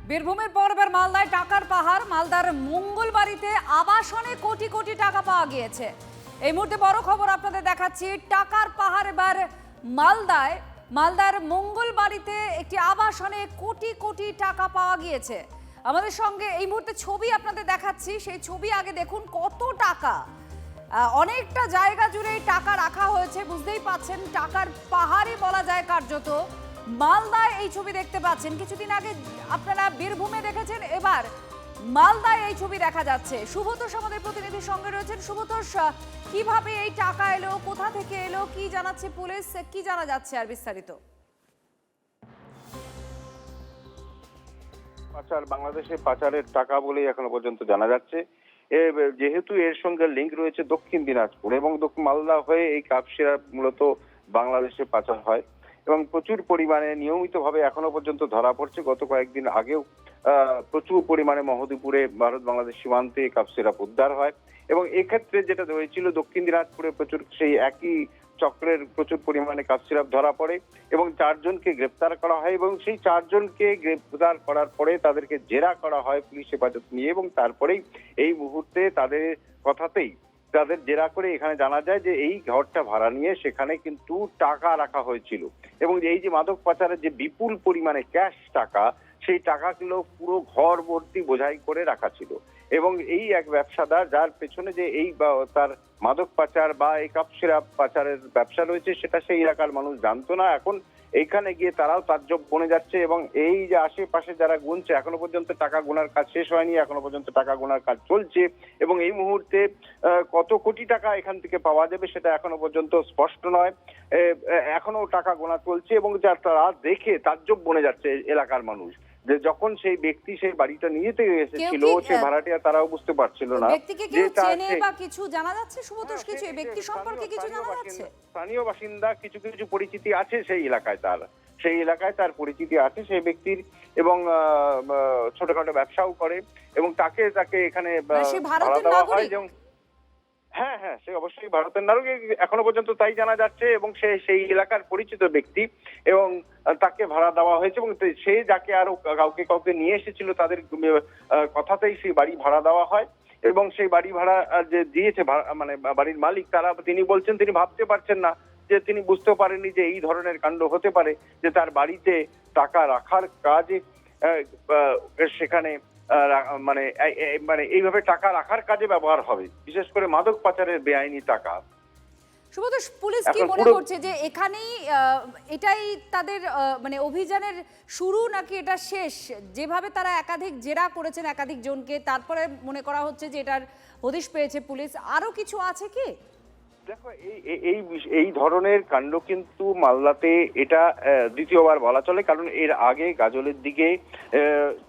বীরভূমের পর এবার মালদায় টাকার পাহাড়। মালদার মঙ্গলবাড়িতে আবাসনে কোটি কোটি টাকা পাওয়া গিয়েছে। এই মুহূর্তে বড় খবর আপনাদের দেখাচ্ছি। টাকার পাহাড় এবার মালদার মঙ্গলবাড়িতে একটি আবাসনে কোটি কোটি টাকা পাওয়া গিয়েছে। আমাদের সঙ্গে এই মুহূর্তে ছবি আপনাদের দেখাচ্ছি, সেই ছবি আগে দেখুন কত টাকা। অনেকটা জায়গা জুড়ে টাকা রাখা হয়েছে, বুঝতেই পাচ্ছেন টাকার পাহাড়ই বলা যায় কার্যত। মালদায় এই ছবি দেখতে পাচ্ছেন, কিছুদিন আগে আপনারা বীরভূমে দেখেছেন, এবার মালদায় এই ছবি দেখা যাচ্ছে। শুভতোষ আমাদের প্রতিনিধির সঙ্গে রয়েছেন। শুভতোষ, কিভাবে এই টাকা এলো, কোথা থেকে এলো, কি জানাচ্ছে পুলিশ, কি জানা যাচ্ছে আর বিস্তারিত? পাচার, বাংলাদেশে পাচারের টাকা বলেই এখনো পর্যন্ত জানা যাচ্ছে। যেহেতু এর সঙ্গে লিঙ্ক রয়েছে দক্ষিণ দিনাজপুর এবং মালদা হয়ে এই কাপসিরা মূলত বাংলাদেশে পাচার হয় এবং প্রচুর পরিমাণে নিয়মিতভাবে এখনো পর্যন্ত ধরা পড়ছে। গত কয়েকদিন আগেও প্রচুর পরিমাণে মহদীপুরে ভারত বাংলাদেশ সীমান্তে কাপ সিরাপ উদ্ধার হয় এবং এক্ষেত্রে যেটা হয়েছিল দক্ষিণ দিনাজপুরে প্রচুর সেই একই চক্রের প্রচুর পরিমাণে কাপ সিরাপ ধরা পড়ে এবং 4 জনকে গ্রেপ্তার করা হয় এবং সেই 4 জনকে গ্রেপ্তার করার পরে তাদেরকে জেরা করা হয় পুলিশ হেফাজত নিয়ে এবং তারপরেই এই মুহূর্তে তাদের কথাতেই তাদের জেরা করে এখানে জানা যায় যে এই ঘরটা ভাড়া নিয়ে সেখানে কিন্তু টাকা রাখা হয়েছিল এবং এই যে মাদক পাচারের যে বিপুল পরিমাণে ক্যাশ টাকা, সেই টাকাগুলো পুরো ঘর ভর্তি বোঝাই করে রাখা ছিল এবং এই এক ব্যবসাদার যার পেছনে যে এই তার মাদক পাচার বা এই কাপ সিরাপ পাচারের ব্যবসা রয়েছে সেটা সেই এলাকার মানুষ জানতো না। এখন এইখানে গিয়ে তারাও তাজ্জব বনে যাচ্ছে এবং এই যে আশেপাশে যারা গুনছে এখনো পর্যন্ত টাকা গোনার কাজ শেষ হয়নি, এখনো পর্যন্ত টাকা গোনার কাজ চলছে এবং এই মুহূর্তে কত কোটি টাকা এখান থেকে পাওয়া যাবে সেটা এখনো পর্যন্ত স্পষ্ট নয়। এখনো টাকা গোনা চলছে এবং তারা দেখে তাজ্জব বনে যাচ্ছে এলাকার মানুষ যে যখন সেই ব্যক্তি সেই বাড়িটা নিয়ে যেতে এসেছিল সেই ভাড়াটিয়া তারাও বুঝতে পারছিল না যে চেনে বা কিছু জানা যাচ্ছে। শুভতোষ, কিছু এই ব্যক্তি সম্পর্কে কিছু জানা যাচ্ছে? স্থানীয় বাসিন্দা কিছু কিছু পরিচিতি আছে সেই এলাকায়, তার পরিচিতি আছে সেই ব্যক্তির এবং ছোটখাটো ব্যবসাও করে এবং তাকে এখানে ভাড়া দেওয়া হয়। যেমন হ্যাঁ, সে অবশ্যই ভারতের নাগরিক, এখনো পর্যন্ত তাই জানা যাচ্ছে এবং সে সেই এলাকার পরিচিত ব্যক্তি এবং তাকে ভাড়া দেওয়া হয়েছে এবং সে যাকে আরো কাউকে নিয়ে এসেছিল তাদের কথাতেই সেই বাড়ি ভাড়া দেওয়া হয় এবং সেই বাড়ি ভাড়া যে দিয়েছে মানে বাড়ির মালিক তিনি বলছেন তিনি ভাবতে পারছেন না, যে তিনি বুঝতে পারেননি যে এই ধরনের কাণ্ড হতে পারে, যে তার বাড়িতে টাকা রাখার কাজে সেখানে মানে এইভাবে টাকা রাখার কাজে ব্যবহার হবে, বিশেষ করে মাদক পাচারের বেআইনি টাকা। শুভতোষ, পুলিশ কি মনে করছে যে এখানেই এটাই তাদের মানে অভিযানের শুরু নাকি এটা শেষ? যেভাবে তারা একাধিক জেরা করেছেন একাধিক জনকে, তারপরে মনে করা হচ্ছে যে এটার হদিশ পেয়েছে পুলিশ, আরো কিছু আছে কি? দেখো, এই ধরনের কাণ্ড কিন্তু মালদাতে এটা দ্বিতীয়বার বলা চলে, কারণ এর আগে গাজলের দিকে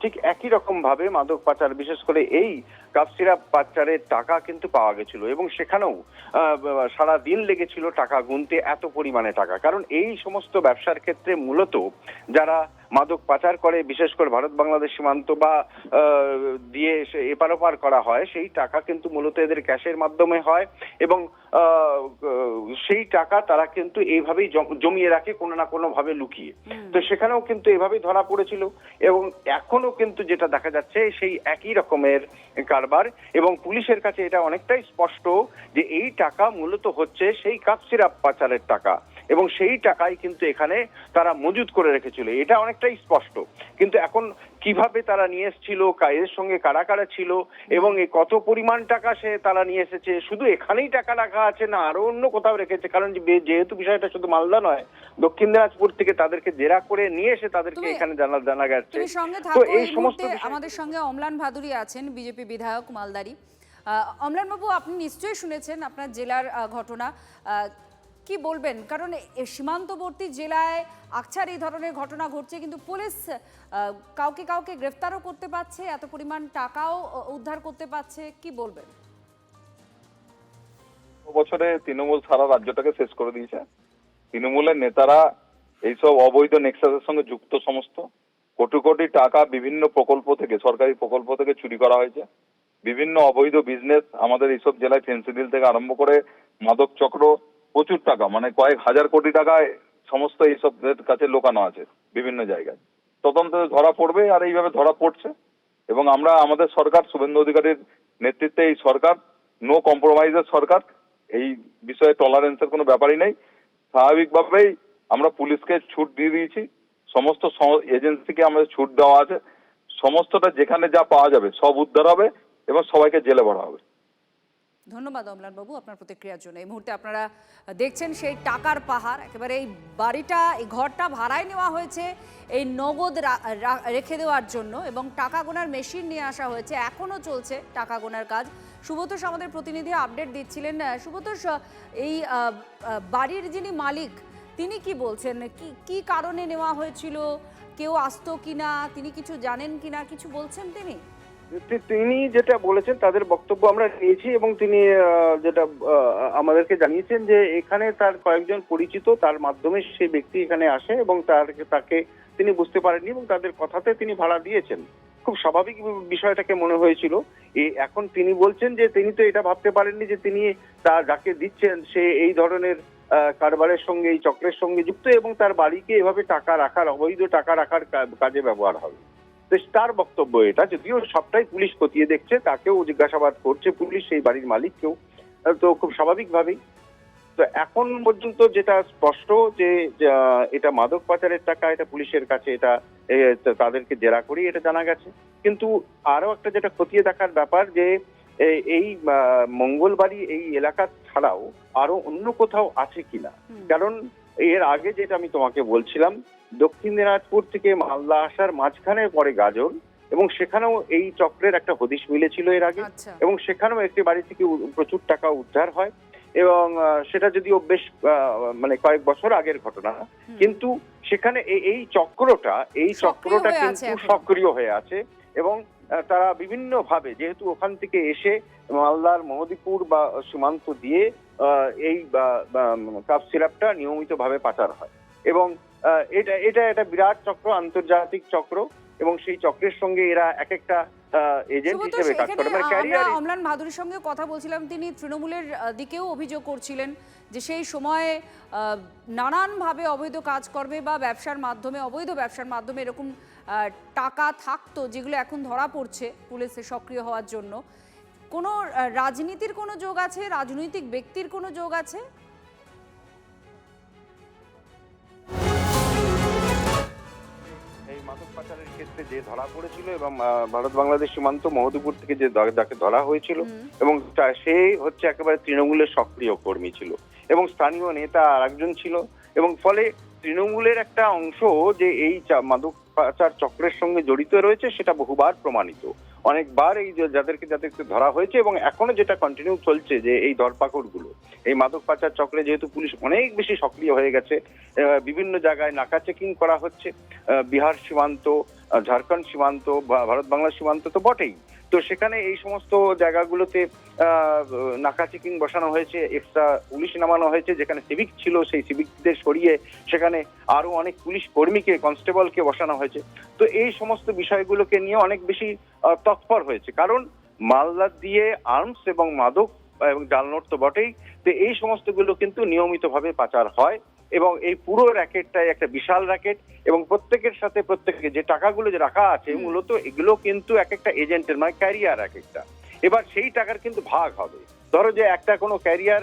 ঠিক একই রকম ভাবে মাদক পাচার, বিশেষ করে এই কাপ সিরাপ পাচারের টাকা কিন্তু পাওয়া গেছিল এবং সেখানেও সারা দিন লেগেছিল টাকা গুনতে, এত পরিমাণে টাকা। কারণ এই সমস্ত ব্যবসার ক্ষেত্রে মূলত যারা মাদক পাচার করে, বিশেষ করে ভারত বাংলাদেশ সীমান্ত বা দিয়ে এপার ওপার করা হয়, সেই টাকা কিন্তু মূলত এদের ক্যাশের মাধ্যমে হয় এবং সেই টাকা তারা কিন্তু এইভাবেই জমিয়ে রাখে কোনো না কোনো ভাবে লুকিয়ে। তো সেখানেও কিন্তু এভাবেই ধরা পড়েছিল এবং এখনো কিন্তু যেটা দেখা যাচ্ছে সেই একই রকমের কারবার এবং পুলিশের কাছে এটা অনেকটাই স্পষ্ট যে এই টাকা মূলত হচ্ছে সেই কাপ সিরাপ পাচারের টাকা এবং সেই টাকাই কিন্তু এখানে তারা মজুদ করে রেখেছিল, এটা অনেকটাই স্পষ্ট। কিন্তু এখন কিভাবে তারা নিয়ে এসেছিল, এর সঙ্গে কারা কারা ছিল এবং এই কত পরিমাণ টাকা তারা নিয়ে এসেছে, শুধু এখানেই টাকা রাখা আছে না আরো অন্য কোথাও রেখেছে, কারণ যেহেতু বিষয়টা শুধু মালদা নয়, দক্ষিণ দিনাজপুর থেকে তাদেরকে জেরা করে নিয়ে এসে তাদেরকে এখানে জানা গেছে। তো এই সমস্ত আমাদের সঙ্গে অম্লান ভাদুরী আছেন, বিজেপি বিধায়ক মালদারি। অম্লান বাবু, আপনি নিশ্চয়ই শুনেছেন আপনার জেলার ঘটনা, কি বলবেন? কারণ সীমান্তবর্তী জেলায় আকছার এই ধরনের ঘটনা ঘটছে কিন্তু পুলিশ কাউকে গ্রেফতারও করতে পারছে, এত পরিমাণ টাকাও উদ্ধার করতে পারছে, কি বলবেন? বছরে তৃণমূল সারা রাজ্যটাকে শেষ করে দিয়েছে। তৃণমূলের নেতারা এইসব অবৈধ নেক্সাসের সঙ্গে যুক্ত, সমস্ত কোটি কোটি টাকা বিভিন্ন প্রকল্প থেকে, সরকারি প্রকল্প থেকে চুরি করা হয়েছে। বিভিন্ন অবৈধ বিজনেস আমাদের এইসব জেলায় ফেন্সিডিল থেকে আরম্ভ করে মাদক চক্র প্রচুর টাকা, মানে কয়েক হাজার কোটি টাকায় সমস্ত এইসব কাছে লোকানো আছে বিভিন্ন জায়গায়। তদন্তে ধরা পড়বে, আর এইভাবে ধরা পড়ছে। এবং আমরা আমাদের সরকার, শুভেন্দু অধিকারীর নেতৃত্বে এই সরকার নো কম্প্রোমাইজের সরকার, এই বিষয়ে টলারেন্সের কোনো ব্যাপারই নেই। স্বাভাবিকভাবেই আমরা পুলিশকে ছুট দিয়ে দিয়েছি, সমস্ত এজেন্সিকে আমাদের ছুট দেওয়া আছে, সমস্তটা যেখানে যা পাওয়া যাবে সব উদ্ধার হবে এবং সবাইকে জেলে ভরা হবে। ধন্যবাদ অম্লান বাবু আপনার প্রতিক্রিয়ার জন্য। এই মুহূর্তে আপনারা দেখছেন সেই টাকার পাহাড়, একেবারে এই বাড়িটা, এই ঘরটা ভাড়ায় নেওয়া হয়েছে এই নগদ রেখে দেওয়ার জন্য, এবং টাকা গোনার মেশিন নিয়ে আসা হয়েছে, এখনও চলছে টাকা গোনার কাজ। সুব্রতোষ আমাদের প্রতিনিধি আপডেট দিচ্ছিলেন। সুব্রতোষ, এই বাড়ির যিনি মালিক তিনি কি বলছেন, কি কারণে নেওয়া হয়েছিল, কেউ আসতো কিনা, তিনি কিছু জানেন কিনা, কিছু বলছেন তিনি? তিনি যেটা বলেছেন তাদের বক্তব্য আমরা নিয়েছি, এবং তিনি যেটা আমাদেরকে জানিয়েছেন যে এখানে তার কয়েকজন পরিচিত, তার মাধ্যমে সেই ব্যক্তি এখানে আসে এবং তাকে তিনি বুঝতে পারেননি এবং তাদের কথাতে তিনি ভাড়া দিয়েছেন। খুব স্বাভাবিক বিষয়টাকে মনে হয়েছিল। এখন তিনি বলছেন যে তিনি তো এটা ভাবতে পারেননি যে তিনি যাকে দিচ্ছেন সে এই ধরনের কারবারের সঙ্গে, এই চক্রের সঙ্গে যুক্ত, এবং তার বাড়িকে এভাবে টাকা রাখার, অবৈধ টাকা রাখার কাজে ব্যবহার হবে। তার বক্তব্য এটা, যদিও সবটাই পুলিশ খতিয়ে দেখছে, তাকেও জিজ্ঞাসাবাদ করছে পুলিশ, সেই বাড়ির মালিককেও, তো খুব স্বাভাবিকভাবেই। তো এখন পর্যন্ত যেটা স্পষ্ট যে এটা মাদক পাচারের টাকা, এটা পুলিশের কাছে, এটা তাদেরকে জেরা করি এটা জানা গেছে। কিন্তু আরো একটা যেটা খতিয়ে দেখার ব্যাপার, যে এই মঙ্গলবাড়ি এই এলাকা ছাড়াও আরো অন্য কোথাও আছে কিনা। কারণ এর আগে যেটা আমি তোমাকে বলছিলাম, দক্ষিণ দিনাজপুর থেকে মালদা আসার মাঝখানে পরে গাজল, এবং সেখানেও এই চক্রের একটা হদিশ মিলেছিল এর আগে, এবং সেখানেও একটি বাড়ি থেকে প্রচুর টাকা উদ্ধার হয়, এবং সেটা যদিও বেশ মানে কয়েক বছর আগের ঘটনা, কিন্তু সেখানে এই চক্রটা কিন্তু সক্রিয় হয়ে আছে। এবং তারা বিভিন্ন ভাবে, যেহেতু ওখান থেকে এসে মালদার মহদীপুর বা সীমান্ত দিয়ে এই কাপ সিরাপটা নিয়মিত ভাবে পাচার হয়, এবং এটা একটা বিরাট চক্র, আন্তর্জাতিক চক্র, এবং সেই চক্রের সঙ্গে এরা এক একটা এজেন্ট হিসেবে কাজ করে। আমরা অম্লান ভাদুরীর সঙ্গে কথা বলছিলাম, তিনি তৃণমূলের দিকেও অভিযোগ করছিলেন যে সেই সময়ে নানানভাবে অবৈধ কাজকর্মে বা ব্যবসার মাধ্যমে, অবৈধ ব্যবসার মাধ্যমে এরকম টাকা থাকতো, যেগুলো এখন ধরা পড়ছে পুলিশে সক্রিয় হওয়ার জন্য। কোনো রাজনীতির কোনো যোগ আছে, রাজনৈতিক ব্যক্তির কোনো যোগ আছে? এই মাদক পাচারের ক্ষেত্রে যে ধরা পড়েছিল, এবং ভারত বাংলাদেশ সীমান্ত মহদীপুর থেকে যে যাকে ধরা হয়েছিল, এবং সে হচ্ছে একেবারে তৃণমূলের সক্রিয় কর্মী ছিল, এবং স্থানীয় নেতা আরেকজন ছিল, এবং ফলে তৃণমূলের একটা অংশ যে এই মাদক পাচার চক্রের সঙ্গে জড়িত রয়েছে সেটা বহুবার প্রমাণিত। অনেকবার এই যাদেরকে ধরা হয়েছে, এবং এখনো যেটা কন্টিনিউ চলছে, যে এই ধরপাকড় গুলো, এই মাদক পাচার চক্রে যেহেতু পুলিশ অনেক বেশি সক্রিয় হয়ে গেছে, বিভিন্ন জায়গায় নাকা চেকিং করা হচ্ছে, বিহার সীমান্ত, ঝাড়খণ্ড সীমান্ত, ভারত বাংলা সীমান্ত তো বটেই, তো সেখানে এই সমস্ত জায়গাগুলোতে নাকা চেকিং বসানো হয়েছে, এক্সট্রা পুলিশ নামানো হয়েছে, যেখানে সিভিক ছিল সেই সিভিকদের সরিয়ে সেখানে আরো অনেক পুলিশ কর্মীকে, কনস্টেবলকে বসানো হয়েছে। তো এই সমস্ত বিষয়গুলোকে নিয়ে অনেক বেশি তৎপর হয়েছে, কারণ মালদা দিয়ে আর্মস এবং মাদক এবং জালনোট তো বটেই, তো এই সমস্তগুলো কিন্তু নিয়মিতভাবে পাচার হয়, এবং এই পুরো র্যাকেটটাই একটা বিশাল র্যাকেট, এবং প্রত্যেকের সাথে প্রত্যেকে যে টাকাগুলো যে রাখা আছে, মূলত এগুলো কিন্তু এক একটা এজেন্টের, মানে ক্যারিয়ার এক একটা। এবার সেই টাকার কিন্তু ভাগ হবে। ধরো যে একটা কোনো ক্যারিয়ার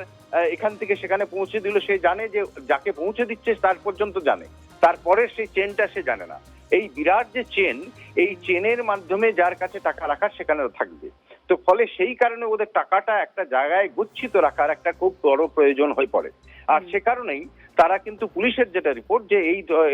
এখান থেকে সেখানে পৌঁছে দিল, সে জানে যে যাকে পৌঁছে দিচ্ছে তার পর্যন্ত জানে, তারপরে সেই চেনটা সে জানে না। এই বিরাট যে চেন, এই চেনের মাধ্যমে যার কাছে টাকা রাখার সেখানে থাকবে, তো ফলে সেই কারণে ওদের টাকাটা একটা জায়গায় গুচ্ছিত রাখার একটা খুব বড় প্রয়োজন হয়ে পড়ে। আর সে কারণেই তারা কিন্তু, পুলিশের যেটা রিপোর্ট, যে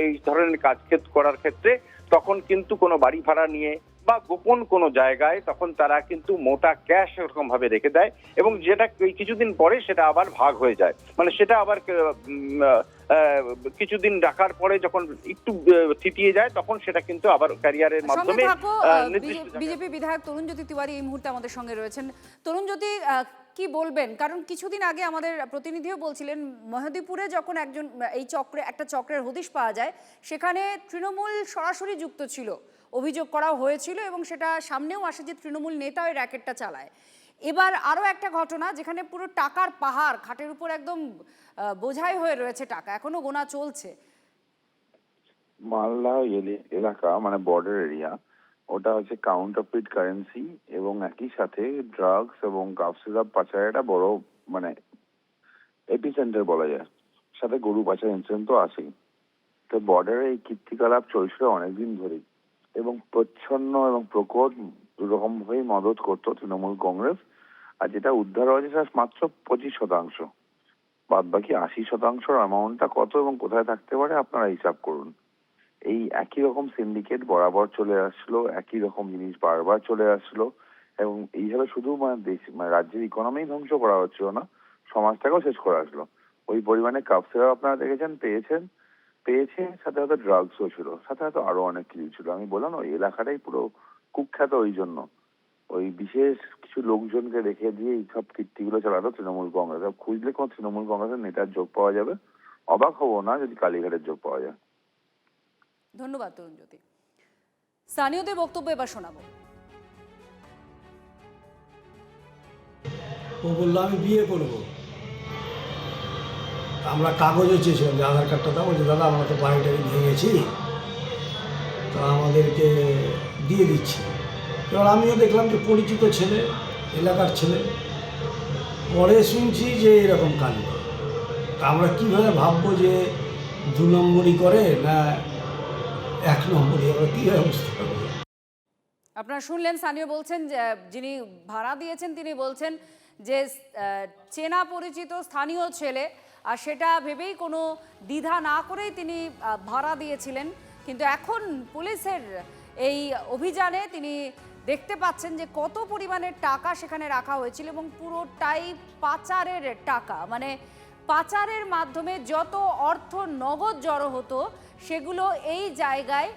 এই ধরনের কাজ করার ক্ষেত্রে তখন কিন্তু কোনো বাড়ি ভাড়া নিয়ে বা গোপন কোনো জায়গায় তখন তারা কিন্তু মোটা ক্যাশ এরকম ভাবে রেখে দেয়, এবং যেটা কিছুদিন পরে সেটা আবার ভাগ হয়ে যায়, মানে সেটা আবার কিছুদিন রাখার পরে যখন একটু থিতিয়ে যায় তখন সেটা কিন্তু আবার ক্যারিয়ারের মাধ্যমে। বিজেপি বিধায়ক তরুণজ্যোতি তিওয়ারি এই মুহূর্তে আমাদের সঙ্গে রয়েছেন। তরুণজ্যোতি, কি বলবেন? কারণ কিছুদিন আগে আমাদের প্রতিনিধিও বলছিলেন, মহদীপুরে যখন একটা চক্রের হদিশ পাওয়া যায়, সেখানে তৃণমূল সরাসরি যুক্ত ছিল, অভিযোগ করা হয়েছিল, এবং সেটা সামনেও আসে যে তৃণমূল নেতা ওই র্যাকেটটা চালায়। এবার আরও একটা ঘটনা, যেখানে পুরো টাকার পাহাড়, খাটের উপর একদম বোঝাই হয়ে রয়েছে টাকা, এখনো গোনা চলছে। মালদা এলাকা মানে বর্ডার এরিয়া, ওটা হচ্ছে কাউন্টারফিট কারেন্সি এবং একই সাথে ড্রাগস এবং কাফ সিরাপ পাচারের একটা বড় মানে এপিসেন্টার বলা যায়। সাথে গরু পাচার ইনসিডেন্ট তো আছেই। তো বর্ডারে এই কীর্তিকলাপ চলছিল অনেকদিন ধরেই এবং প্রচ্ছন্ন এবং প্রকট দুরকম ভাবেই মদত করতো তৃণমূল কংগ্রেস। আর যেটা উদ্ধার হয়েছে সেটা মাত্র 25%। বাদ বাকি 80% অ্যামাউন্টটা কত এবং কোথায় থাকতে পারে আপনারা হিসাব করুন। এই একই রকম সিন্ডিকেট বরাবর চলে আসলো, একই রকম জিনিস বারবার চলে আসলো এবং এইভাবে শুধু মানে দেশ মানে রাজ্যের ইকোনমি ধ্বংস করা হচ্ছিল না, সমাজটাকেও শেষ করে আসলো। ওই পরিমাণে কাপ সিরাপ আপনারা দেখেছেন, পেয়েছে, সাথে সাথে ড্রাগসও ছিল, সাথে সাথে আরো অনেক কিছু ছিল। আমি বললাম ওই এলাকাটাই পুরো কুখ্যাত ওই জন্য। ওই বিশেষ কিছু লোকজনকে রেখে দিয়ে এই সব কীর্তিগুলো চালাতো তৃণমূল কংগ্রেস। খুঁজলে কোন তৃণমূল কংগ্রেসের নেতার যোগ পাওয়া যাবে, অবাক হবো না যদি কালীঘাটের যোগ পাওয়া যায়। ধন্যবাদ তরুণজ্যোতি। স্থানীয়দের বক্তব্য এবার শোনাবো। ও বললো আমি বিয়ে করবো। আমরা কাগজও চেয়েছিলাম যে আধার কার্ডটা দাও, বলছি দাদা আমরা তো বাড়িটাকে ভেঙেছি, তো আমাদেরকে দিয়ে দিচ্ছি। এবার আমিও দেখলাম যে পরিচিত ছেলে, এলাকার ছেলে, পরে শুনছি যে এরকম কাণ্ড। তা আমরা কীভাবে ভাববো যে 2 নম্বরই করে না 1 নম্বরই, আমরা কীভাবে বুঝতে পারবো? আপনারা শুনলেন, স্থানীয় বলছেন যে যিনি ভাড়া দিয়েছেন তিনি বলছেন যে চেনা পরিচিত স্থানীয় ছেলে, আর সেটা ভেবেই কোনো দ্বিধা না করেই তিনি ভাড়া দিয়েছিলেন। কিন্তু এখন পুলিশের এই অভিযানে তিনি দেখতে পাচ্ছেন যে কত পরিমাণের টাকা সেখানে রাখা হয়েছিল এবং পুরোটাই পাচারের টাকা। মানে পাচারের মাধ্যমে যত অর্থ নগদ জড়ো হতো সেগুলো এই জায়গায়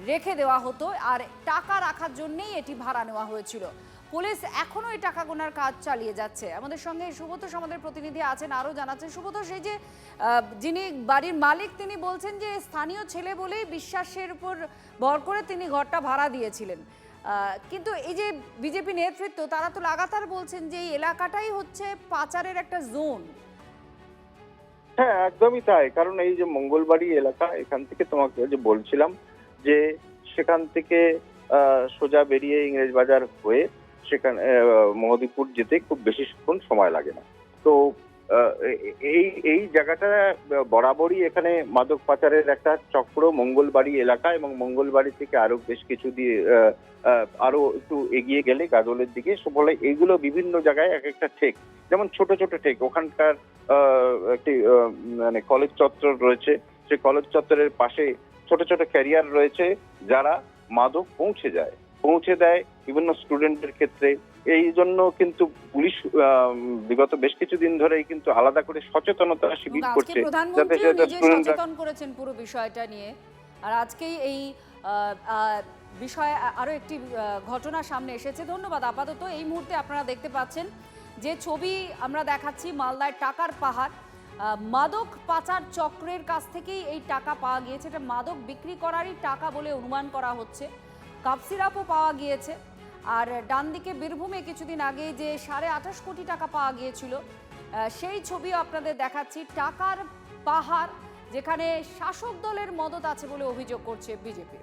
রেখে দেওয়া হতো, আর টাকা রাখার জন্যেই এটি ভাড়া নেওয়া হয়েছিল। পুলিশ এখনও এই টাকা গোনার কাজ চালিয়ে যাচ্ছে। আমাদের সঙ্গে সুব্রতোষ আমাদের প্রতিনিধি আছেন, আরও জানাচ্ছেন। সুব্রতোষ, এই যে যিনি বাড়ির মালিক তিনি বলছেন যে স্থানীয় ছেলে বলেই বিশ্বাসের উপর ভর করে তিনি ঘরটা ভাড়া দিয়েছিলেন, কিন্তু এই যে বিজেপি নেতৃত্ব তারা তো লাগাতার বলছেন যে এই এলাকাটাই হচ্ছে পাচারের একটা জোন। হ্যাঁ, একদমই তাই। কারণ এই যে মঙ্গলবাড়ি এলাকা, এখান থেকে তোমাকে যে বলছিলাম যে সেখান থেকে সোজা বেরিয়ে ইংরেজ বাজার হয়ে সেখানে মহদীপুর যেতে খুব বেশিক্ষণ সময় লাগে না। তো এই জায়গাটা বরাবরই এখানে মাদক পাচারের একটা চক্র মঙ্গলবাড়ি এলাকা, এবং মঙ্গলবাড়ি থেকে আরো বেশ কিছু দিয়ে আরো একটু এগিয়ে গেলে গাজলের দিকে, ফলে এইগুলো বিভিন্ন জায়গায় এক একটা ঠেক, যেমন ছোট ছোট ঠেক। ওখানকার একটি মানে কলেজ চত্বর রয়েছে, সেই কলেজ চত্বরের পাশে ছোট ছোট ক্যারিয়ার রয়েছে যারা মাদক পৌঁছে দেয় বিভিন্ন স্টুডেন্টের ক্ষেত্রে। এই জন্য কিন্তু পুলিশ বিগত বেশ কিছুদিন ধরেই কিন্তু আলাদা করে সচেতনতা শিবির করছে, যাতে সচেতন করেছেন পুরো বিষয়টা নিয়ে। আর আজকেই এই বিষয়ে আরো একটি ঘটনা সামনে এসেছে। ধন্যবাদ। আপাতত এই মুহূর্তে আপনারা দেখতে পাচ্ছেন যে ছবি আমরা দেখাচ্ছি, মালদায় টাকার পাহাড়। মাদক পাচার চক্রের কাছ থেকেই এই টাকা পাওয়া গিয়েছে। এটা মাদক বিক্রি করারই টাকা বলে অনুমান করা হচ্ছে। কাপ সিরাপও পাওয়া গিয়েছে। আর ডান দিকে বীরভূমে কিছুদিন আগে যে 28.5 কোটি টাকা পাওয়া গিয়েছিল, সেই ছবিও আপনাদের দেখাচ্ছি। টাকার পাহাড়, যেখানে শাসক দলের মদত আছে বলে অভিযোগ করছে বিজেপি।